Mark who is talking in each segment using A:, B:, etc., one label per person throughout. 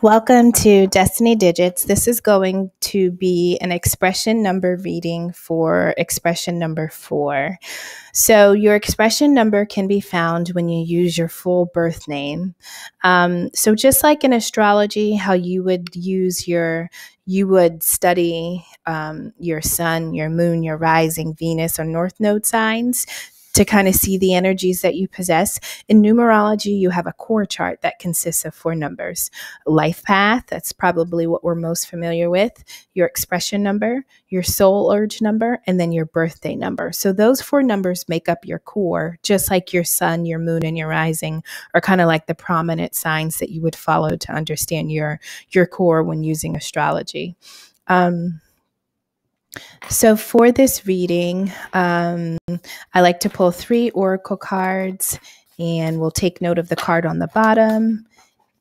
A: Welcome to Destiny Digits. This is going to be an expression number reading for expression number 4. So your expression number can be found when you use your full birth name. So just like in astrology, how you would study your sun, your moon, your rising, Venus, or North Node signs to kind of see the energies that you possess. In numerology, you have a core chart that consists of 4 numbers. Life path, that's probably what we're most familiar with, your expression number, your soul urge number, and then your birthday number. So those 4 numbers make up your core, just like your sun, your moon, and your rising are kind of like the prominent signs that you would follow to understand your core when using astrology. So for this reading, I like to pull 3 oracle cards, and we'll take note of the card on the bottom.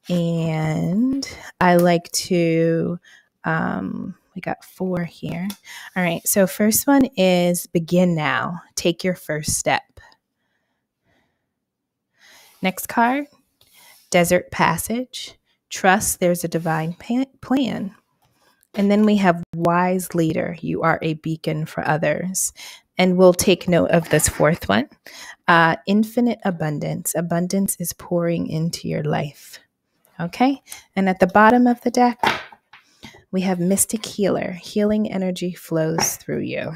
A: And I like to, we got 4 here. All right, so first one is begin now. Take your first step. Next card, desert passage. Trust there's a divine plan. And then we have wise leader. You are a beacon for others. And we'll take note of this 4th one. Infinite abundance. Abundance is pouring into your life. Okay. And at the bottom of the deck, we have mystic healer. Healing energy flows through you.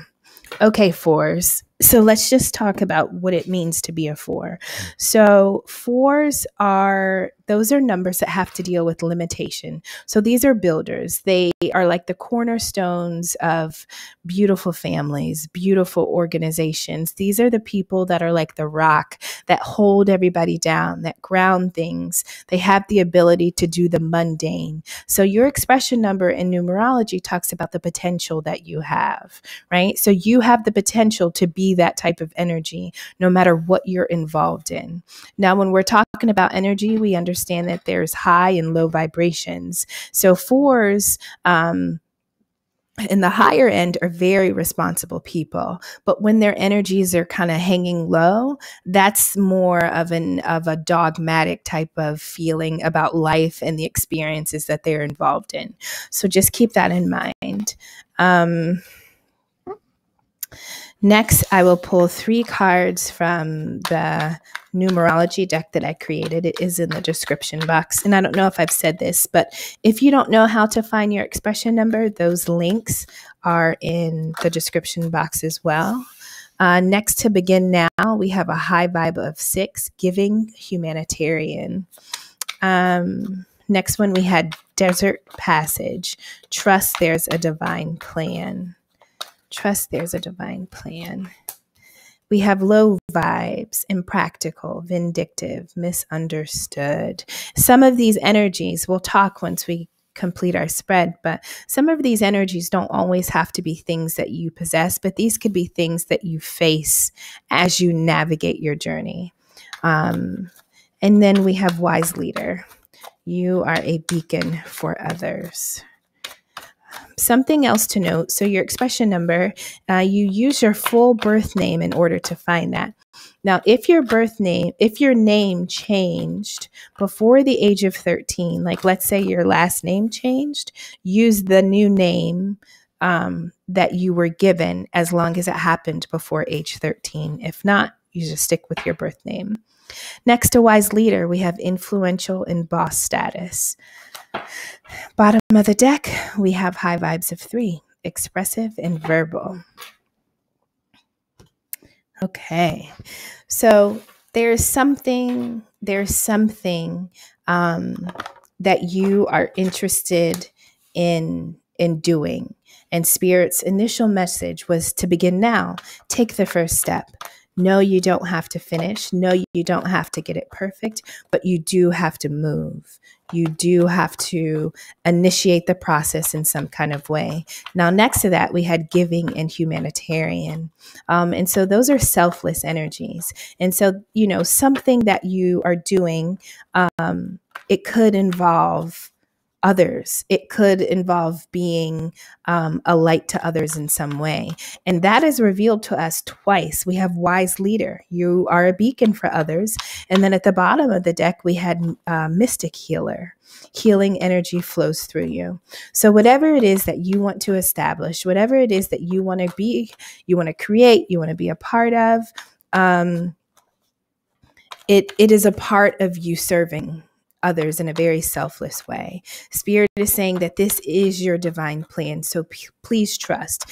A: Okay, 4s. So let's just talk about what it means to be a 4. So 4s are numbers that have to deal with limitation. So these are builders. They are like the cornerstones of beautiful families, beautiful organizations. These are the people that are like the rock that hold everybody down, that ground things. They have the ability to do the mundane. So your expression number in numerology talks about the potential that you have, right? So you have the potential to be that type of energy, no matter what you're involved in. Now, when we're talking about energy, we understand that there's high and low vibrations. So 4s, in the higher end are very responsible people, but when their energies are kind of hanging low, that's more of a dogmatic type of feeling about life and the experiences that they're involved in. So just keep that in mind. Next, I will pull 3 cards from the numerology deck that I created. It is in the description box. And I don't know if I've said this, but if you don't know how to find your expression number, those links are in the description box as well. Next, to begin now, we have a high vibe of 6, giving, humanitarian. Next one, we had desert passage. Trust there's a divine plan. Trust there's a divine plan. We have low vibes, impractical, vindictive, misunderstood. Some of these energies, we'll talk once we complete our spread, but some of these energies don't always have to be things that you possess, but these could be things that you face as you navigate your journey. And then we have wise leader. You are a beacon for others. Something else to note, so your expression number, you use your full birth name in order to find that. Now, if your name changed before the age of 13, like let's say your last name changed, use the new name that you were given as long as it happened before age 13. If not, you just stick with your birth name. Next to wise leader, we have influential and boss status. Bottom of the deck, we have high vibes of 3, expressive and verbal. Okay, so there's something that you are interested in doing. And Spirit's initial message was to begin now. Take the first step. No, you don't have to finish. No, you don't have to get it perfect, but you do have to move. You do have to initiate the process in some kind of way. Now, next to that, we had giving and humanitarian. And so those are selfless energies. And so, something that you are doing, it could involve others. It could involve being a light to others in some way. And that is revealed to us twice. We have wise leader. You are a beacon for others. And then at the bottom of the deck, we had mystic healer. Healing energy flows through you. So whatever it is that you want to establish, whatever it is that you want to be, you want to create, you want to be a part of, it is a part of you serving others in a very selfless way. Spirit is saying that this is your divine plan. So please trust.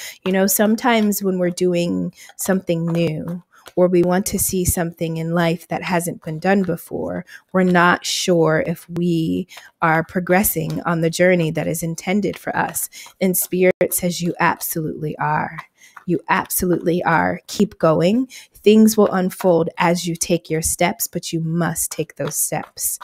A: Sometimes when we're doing something new, or we want to see something in life that hasn't been done before, we're not sure if we are progressing on the journey that is intended for us. And Spirit says you absolutely are. You absolutely are. Keep going. Things will unfold as you take your steps, but you must take those steps.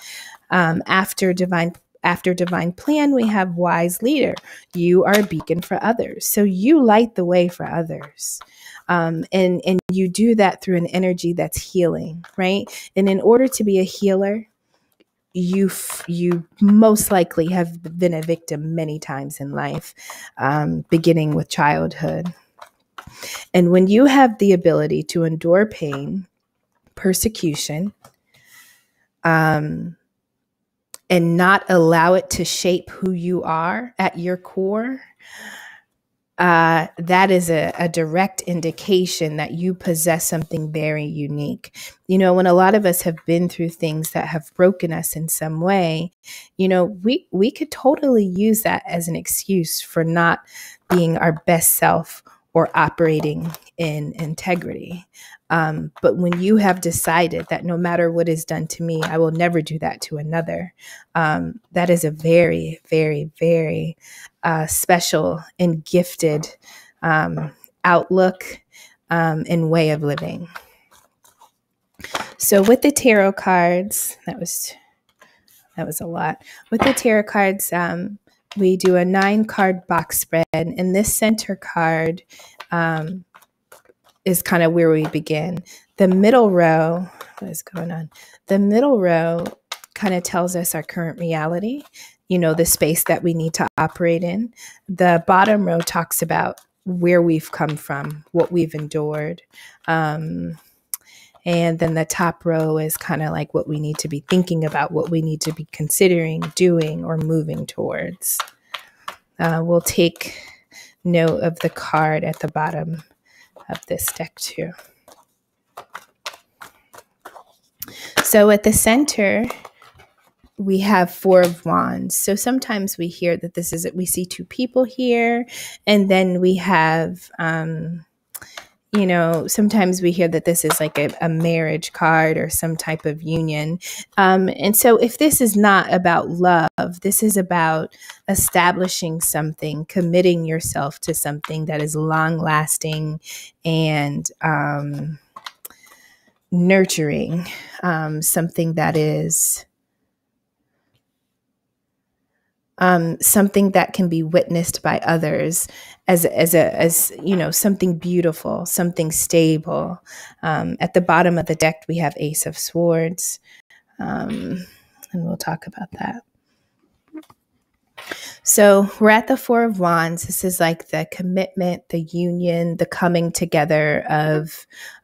A: After divine plan, we have wise leader. You are a beacon for others. So you light the way for others. And you do that through an energy that's healing, right? And in order to be a healer, you most likely have been a victim many times in life, beginning with childhood. And when you have the ability to endure pain, persecution, and not allow it to shape who you are at your core, that is a direct indication that you possess something very unique. When a lot of us have been through things that have broken us in some way, we could totally use that as an excuse for not being our best self or operating in integrity. But when you have decided that no matter what is done to me, I will never do that to another, that is a very, very, very special and gifted outlook and way of living. So with the tarot cards, that was a lot. With the tarot cards, we do a 9-card box spread, and this center card is kind of where we begin. The middle row, what is going on? The middle row kind of tells us our current reality, the space that we need to operate in. The bottom row talks about where we've come from, what we've endured. And then the top row is kind of like what we need to be thinking about, what we need to be considering, doing, or moving towards. We'll take note of the card at the bottom of this deck too. So at the center, we have 4 of Wands. So sometimes we hear that we see 2 people here, and then we have, sometimes we hear that this is like a marriage card or some type of union. And so if this is not about love, this is about establishing something, committing yourself to something that is long lasting and nurturing, something that is something that can be witnessed by others as something beautiful, something stable. At the bottom of the deck, we have Ace of Swords, and we'll talk about that. So we're at the 4 of Wands. This is like the commitment, the union, the coming together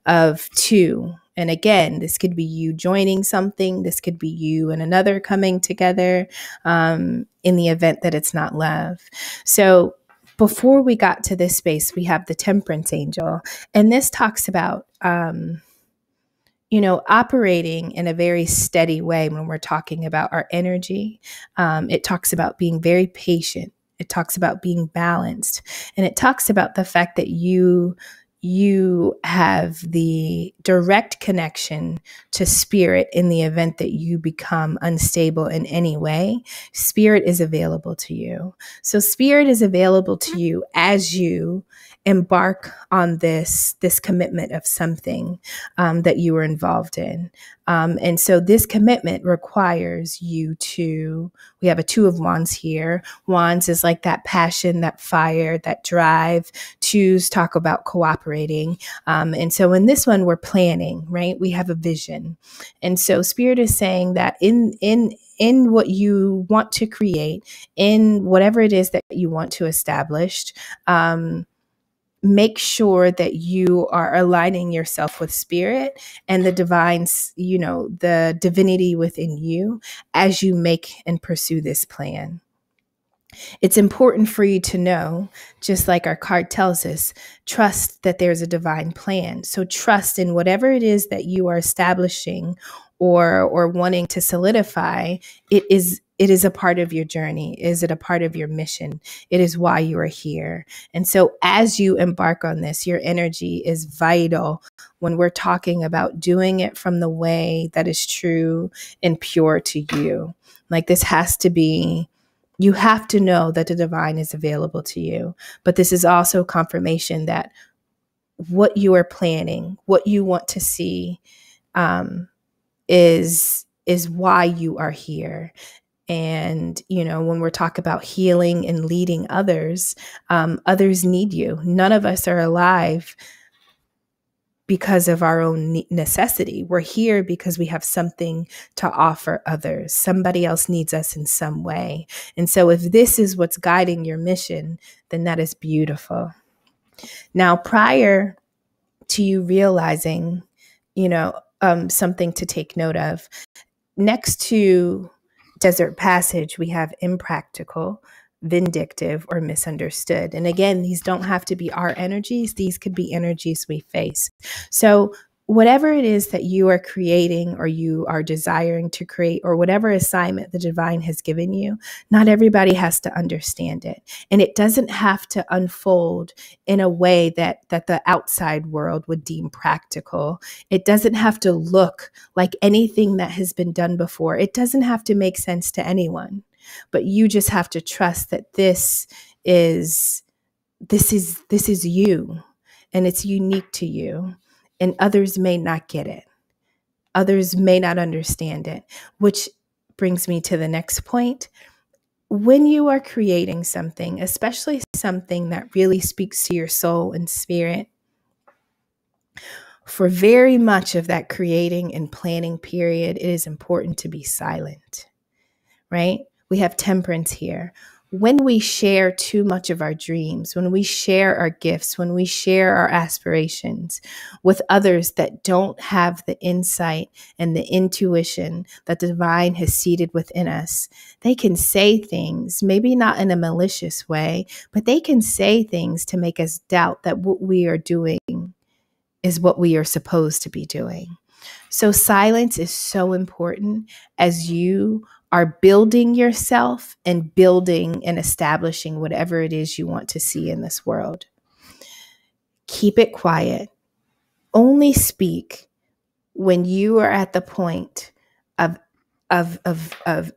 A: of 2. And again, this could be you joining something. This could be you and another coming together in the event that it's not love. So before we got to this space, we have the Temperance Angel. And this talks about, operating in a very steady way when we're talking about our energy. It talks about being very patient. It talks about being balanced. And it talks about the fact that you have the direct connection to spirit in the event that you become unstable in any way. Spirit is available to you. So spirit is available to you as you embark on this commitment of something that you were involved in. And so this commitment requires you we have a 2 of Wands here. Wands is like that passion, that fire, that drive. 2s talk about cooperating. And so in this one, we're planning, right? We have a vision. And so spirit is saying that in in what you want to create, in whatever it is that you want to establish. Make sure that you are aligning yourself with spirit and the divine, the divinity within you as you make and pursue this plan. It's important for you to know, just like our card tells us, trust that there's a divine plan. So trust in whatever it is that you are establishing or wanting to solidify. It is a part of your journey. Is it a part of your mission? It is why you are here. And so as you embark on this, your energy is vital when we're talking about doing it from the way that is true and pure to you. Like, this has to be, you have to know that the divine is available to you. But this is also confirmation that what you are planning, what you want to see, is why you are here. And, when we're talking about healing and leading others, others need you. None of us are alive because of our own necessity. We're here because we have something to offer others. Somebody else needs us in some way. And so if this is what's guiding your mission, then that is beautiful. Now, prior to you realizing, something to take note of, next to desert passage, we have impractical, vindictive, or misunderstood. And again, these don't have to be our energies. These could be energies we face. So whatever it is that you are creating or you are desiring to create, or whatever assignment the divine has given you, not everybody has to understand it. And it doesn't have to unfold in a way that the outside world would deem practical. It doesn't have to look like anything that has been done before. It doesn't have to make sense to anyone. But you just have to trust that this is you, and it's unique to you, and others may not get it. Others may not understand it, which brings me to the next point. When you are creating something, especially something that really speaks to your soul and spirit, for very much of that creating and planning period, it is important to be silent, right? We have temperance here. When we share too much of our dreams, when we share our gifts, when we share our aspirations with others that don't have the insight and the intuition that the divine has seated within us, they can say things, maybe not in a malicious way, but they can say things to make us doubt that what we are doing is what we are supposed to be doing. So silence is so important as you are building yourself and building and establishing whatever it is you want to see in this world. Keep it quiet. Only speak when you are at the point of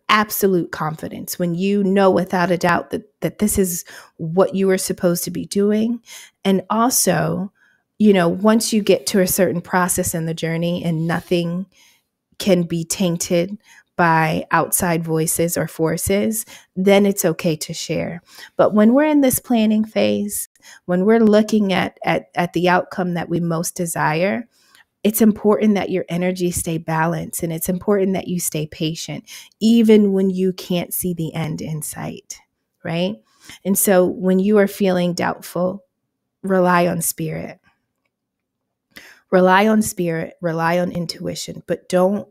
A: absolute confidence, when you know without a doubt that this is what you are supposed to be doing. And also, once you get to a certain process in the journey and nothing can be tainted by outside voices or forces, then it's okay to share. But when we're in this planning phase, when we're looking at the outcome that we most desire, it's important that your energy stay balanced, and it's important that you stay patient, even when you can't see the end in sight, right? And so when you are feeling doubtful, rely on spirit. Rely on spirit, rely on intuition, but don't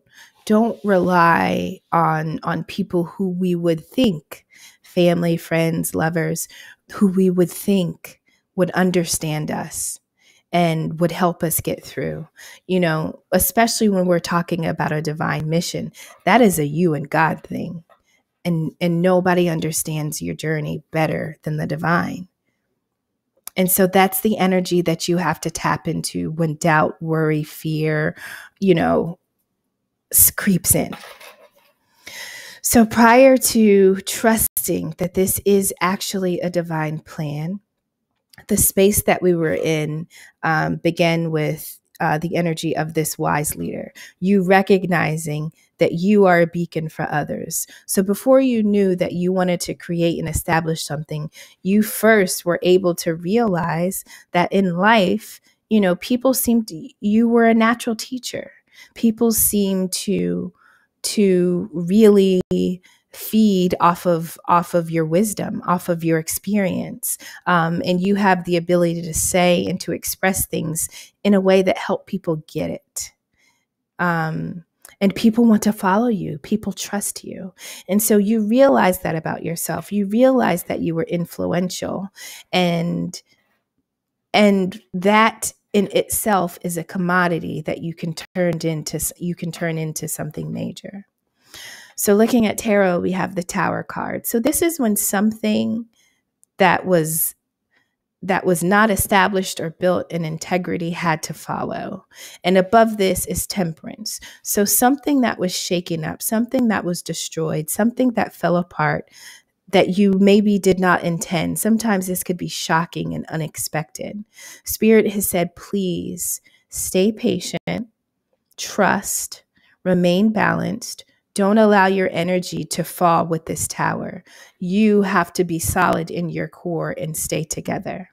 A: rely on people who we would think, family, friends, lovers, who we would think would understand us and would help us get through. Especially when we're talking about a divine mission, that is a you and God thing. And nobody understands your journey better than the divine. And so that's the energy that you have to tap into when doubt, worry, fear, creeps in. So prior to trusting that this is actually a divine plan, the space that we were in began with the energy of this wise leader, you recognizing that you are a beacon for others. So before you knew that you wanted to create and establish something, you first were able to realize that in life, you were a natural teacher. People seem to to really feed off of your wisdom, off of your experience. And you have the ability to say and to express things in a way that help people get it. And people want to follow you. People trust you. And so you realize that about yourself. You realize that you were influential, and that in itself is a commodity that you can turn into something major. So looking at tarot, we have the Tower card. So this is when something that was not established or built in integrity had to follow. And above this is Temperance. So something that was shaken up, something that was destroyed, something that fell apart that you maybe did not intend. Sometimes this could be shocking and unexpected. Spirit has said, please stay patient, trust, remain balanced. Don't allow your energy to fall with this tower. You have to be solid in your core and stay together.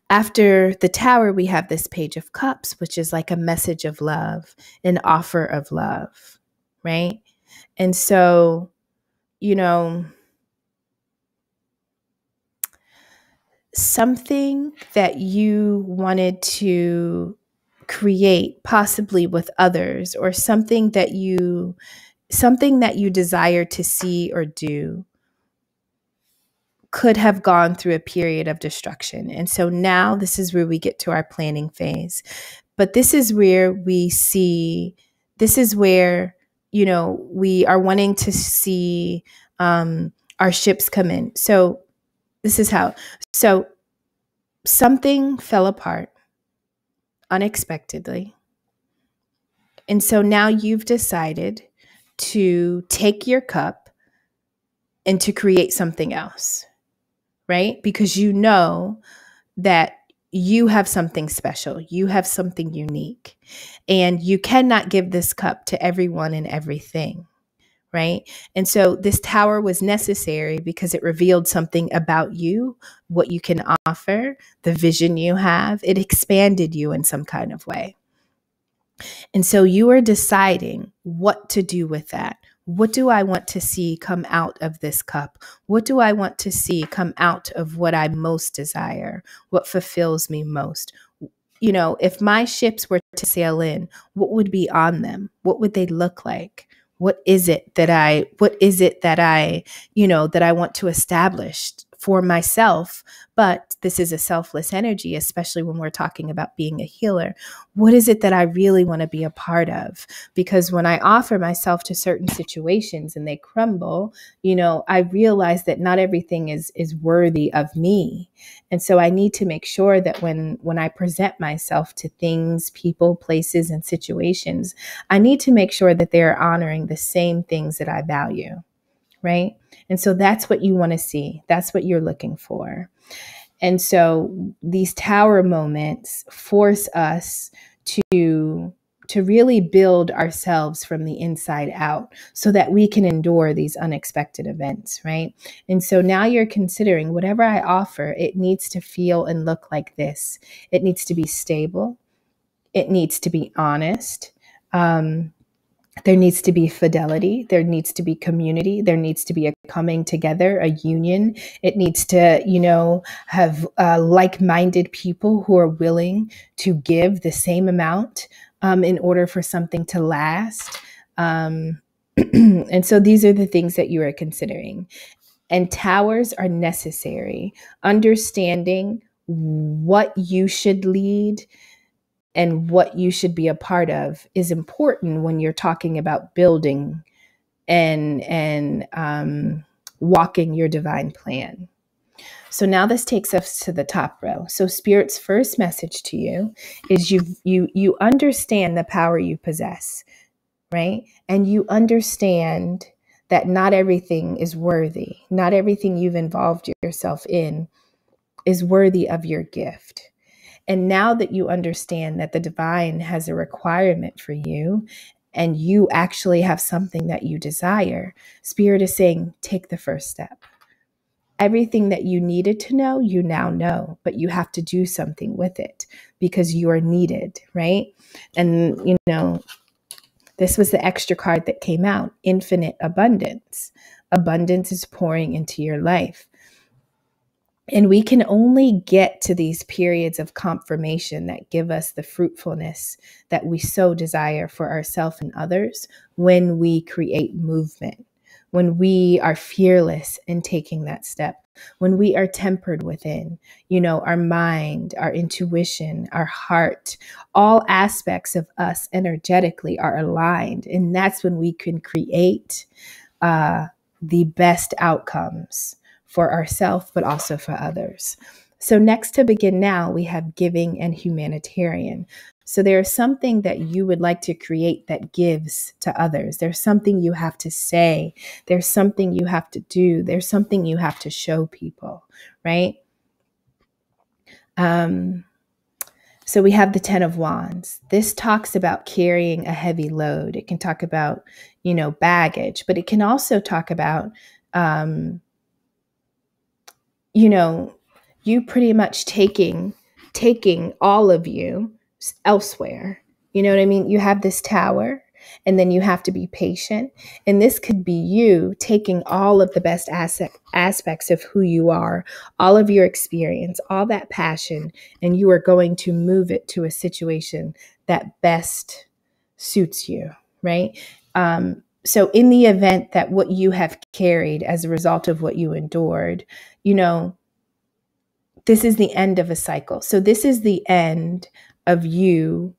A: After the tower, we have this Page of Cups, which is like a message of love, an offer of love, right? And so, something that you wanted to create possibly with others, or something that you desire to see or do, could have gone through a period of destruction. And so now this is where we get to our planning phase. But this is where we are wanting to see our ships come in. So this is how. So something fell apart unexpectedly. And so now you've decided to take your cup and to create something else, right? Because you know that you have something special. You have something unique. And you cannot give this cup to everyone and everything, right? And so this tower was necessary because it revealed something about you, what you can offer, the vision you have. It expanded you in some kind of way. And so you are deciding what to do with that. What do I want to see come out of this cup? What do I want to see come out of what I most desire? What fulfills me most? If my ships were to sail in, what would be on them? What would they look like? What is it that I want to establish for myself? But this is a selfless energy, especially when we're talking about being a healer. What is it that I really want to be a part of? Because when I offer myself to certain situations and they crumble, I realize that not everything is worthy of me. And so I need to make sure that when I present myself to things, people, places, and situations, I need to make sure that they're honoring the same things that I value, right? And so that's what you want to see. That's what you're looking for. And so these tower moments force us to really build ourselves from the inside out so that we can endure these unexpected events, right? And so now you're considering whatever I offer, it needs to feel and look like this. It needs to be stable. It needs to be honest. There needs to be fidelity. There needs to be community. There needs to be a coming together, a union. It needs to, have like-minded people who are willing to give the same amount in order for something to last. And so these are the things that you are considering. And towers are necessary. Understanding what you should lead and what you should be a part of is important when you're talking about building and walking your divine plan. So now this takes us to the top row. So Spirit's first message to you is you understand the power you possess, right? And you understand that not everything is worthy. Not everything you've involved yourself in is worthy of your gift. And now that you understand that the divine has a requirement for you and you actually have something that you desire, Spirit is saying, take the first step. Everything that you needed to know, you now know, but you have to do something with it because you are needed, right? And, This was the extra card that came out, infinite abundance. Abundance is pouring into your life. And we can only get to these periods of confirmation that give us the fruitfulness that we so desire for ourselves and others when we create movement, when we are fearless in taking that step, when we are tempered within, our mind, our intuition, our heart, all aspects of us energetically are aligned. And that's when we can create the best outcomes for ourselves, but also for others. So next to begin now, we have giving and humanitarian. So there's something that you would like to create that gives to others. There's something you have to say. There's something you have to do. There's something you have to show people, right? So we have the 10 of Wands. This talks about carrying a heavy load. It can talk about, baggage, but it can also talk about, you pretty much taking all of you elsewhere. You know what I mean? You have this tower, and then you have to be patient. And this could be you taking all of the best aspects of who you are, all of your experience, all that passion, and you are going to move it to a situation that best suits you, right? So in the event that what you have carried as a result of what you endured, this is the end of a cycle. So this is the end of you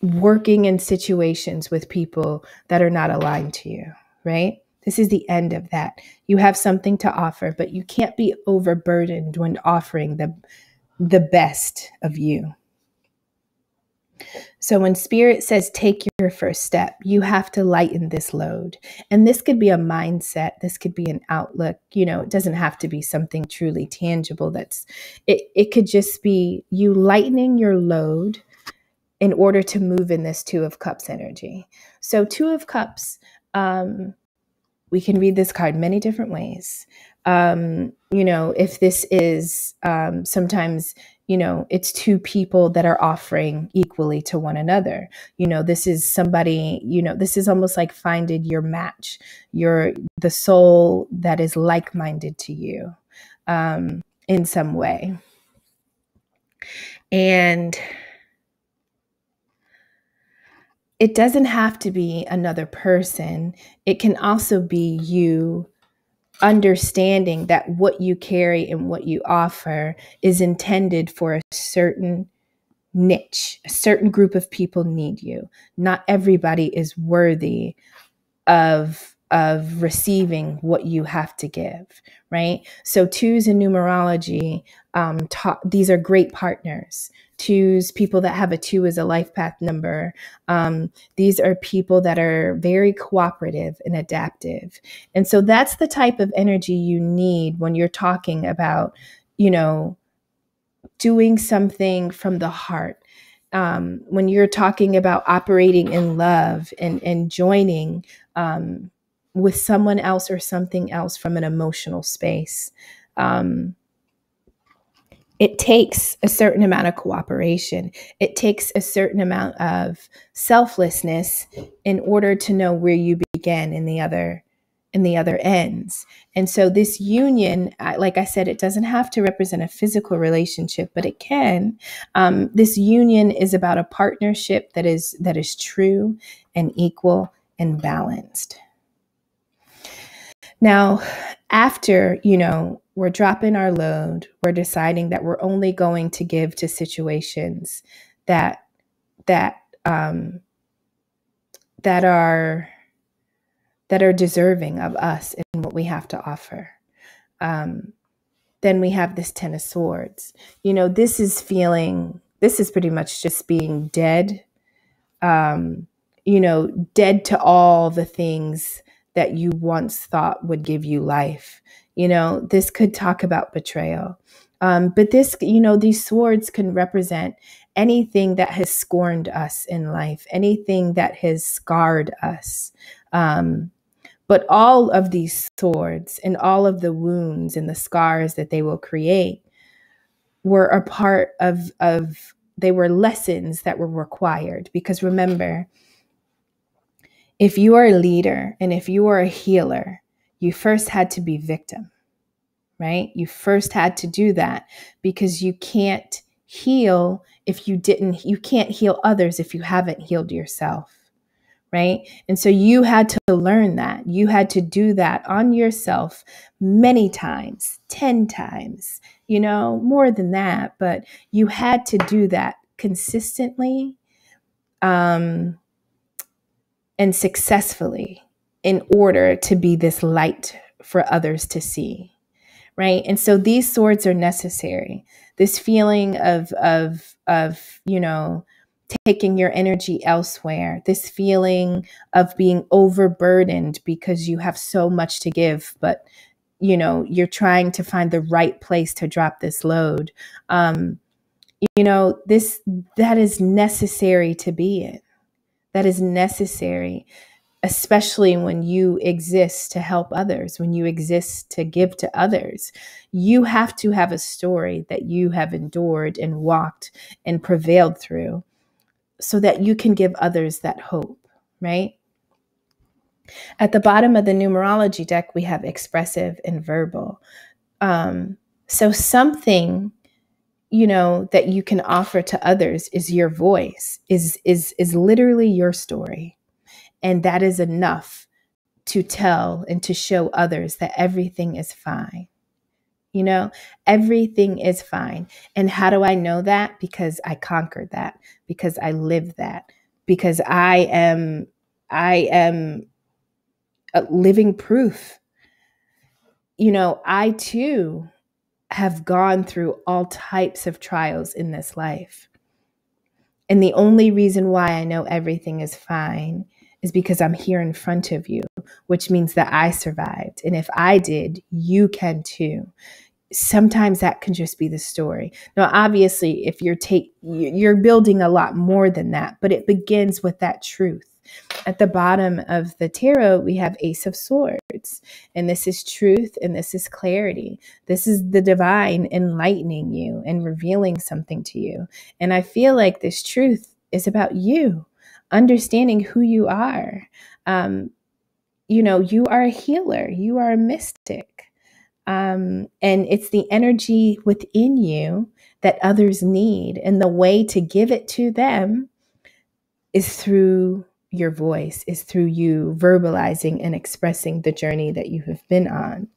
A: working in situations with people that are not aligned to you, right? This is the end of that. You have something to offer, but you can't be overburdened when offering the best of you. So when Spirit says, take your first step, you have to lighten this load. And this could be a mindset. This could be an outlook. It doesn't have to be something truly tangible. It could just be you lightening your load in order to move in this Two of Cups energy. So Two of Cups, we can read this card many different ways. If this is sometimes, it's two people that are offering equally to one another. This is somebody, this is almost like finding your match, the soul that is like-minded to you in some way. And it doesn't have to be another person. It can also be you understanding that what you carry and what you offer is intended for a certain niche. A certain group of people need you. Not everybody is worthy of receiving what you have to give, right? So twos in numerology, these are great partners. Twos, people that have a 2 as a life path number. These are people that are very cooperative and adaptive. And so that's the type of energy you need when you're talking about, doing something from the heart. When you're talking about operating in love and joining with someone else or something else from an emotional space. It takes a certain amount of cooperation. It takes a certain amount of selflessness in order to know where you begin in the other ends. And so this union, like I said, it doesn't have to represent a physical relationship, but it can. This union is about a partnership that is true and equal and balanced. Now, after, we're dropping our load, we're deciding that we're only going to give to situations that are deserving of us and what we have to offer. Then we have this 10 of Swords. This is pretty much just being dead, dead to all the things that you once thought would give you life. This could talk about betrayal. But these swords can represent anything that has scorned us in life, anything that has scarred us. But all of these swords and all of the wounds and the scars that they will create were a part of they were lessons that were required. Because remember, If you are a leader and if you are a healer, you first had to be victim, right? You first had to do that because you can't heal you can't heal others if you haven't healed yourself, right? And so you had to learn that. You had to do that on yourself many times, 10 times, more than that, but you had to do that consistently and successfully in order to be this light for others to see. Right. And so these swords are necessary. This feeling of taking your energy elsewhere, this feeling of being overburdened because you have so much to give, but you're trying to find the right place to drop this load. That is necessary to be in. That is necessary, especially when you exist to help others, when you exist to give to others. You have to have a story that you have endured and walked and prevailed through so that you can give others that hope, right? At the bottom of the numerology deck, we have expressive and verbal. So something that you can offer to others is your voice, is literally your story. And that is enough to tell and to show others that everything is fine. Everything is fine. And how do I know that? Because I conquered that, because I lived that, because I am a living proof. I too have gone through all types of trials in this life. And the only reason why I know everything is fine is because I'm here in front of you, which means that I survived. And if I did, you can too. Sometimes that can just be the story. Now, obviously, if you're building a lot more than that, but it begins with that truth. At the bottom of the tarot, we have Ace of Swords, and this is truth and this is clarity. This is the divine enlightening you and revealing something to you. And I feel like this truth is about you, understanding who you are. You are a healer, you are a mystic. And it's the energy within you that others need. And the way to give it to them is through your voice, is through you verbalizing and expressing the journey that you have been on.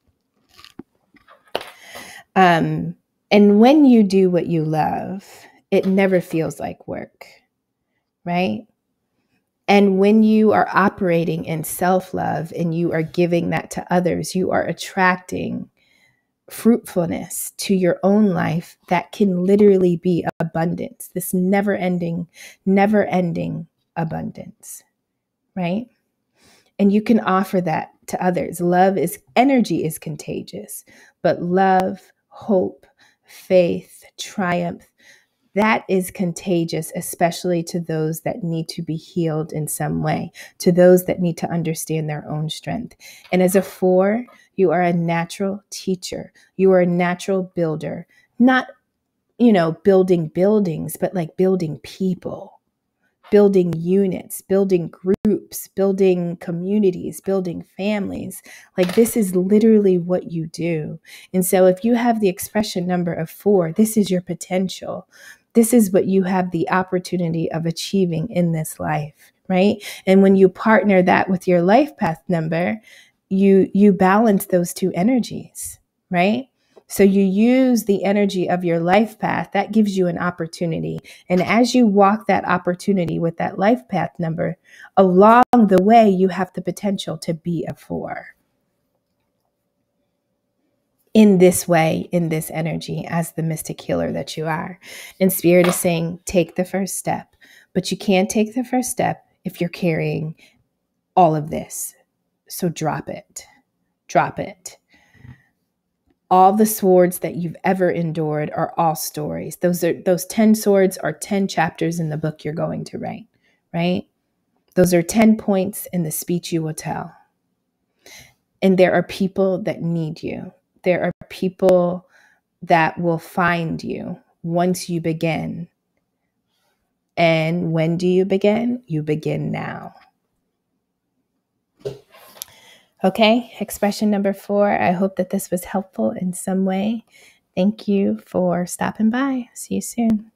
A: And when you do what you love, it never feels like work, right? And when you are operating in self-love and you are giving that to others, you are attracting fruitfulness to your own life that can literally be abundance, this never-ending abundance, right? And you can offer that to others. Energy is contagious, but love, hope, faith, triumph, that is contagious, especially to those that need to be healed in some way, to those that need to understand their own strength. And as a 4, you are a natural teacher. You are a natural builder, not, building buildings, but like building people, building units, building groups, building communities, building families. Like this is literally what you do. And so if you have the expression number of 4, this is your potential. This is what you have the opportunity of achieving in this life, right? And when you partner that with your life path number, you balance those two energies, right? So you use the energy of your life path. That gives you an opportunity. And as you walk that opportunity with that life path number, along the way, you have the potential to be a 4. In this way, in this energy, as the mystic healer that you are. And Spirit is saying, take the first step. But you can't take the first step if you're carrying all of this. So drop it. Drop it. All the swords that you've ever endured are all stories. Those 10 swords are 10 chapters in the book you're going to write, right? Those are 10 points in the speech you will tell. And there are people that need you. There are people that will find you once you begin. And when do you begin? You begin now. Okay, expression number 4. I hope that this was helpful in some way. Thank you for stopping by. See you soon.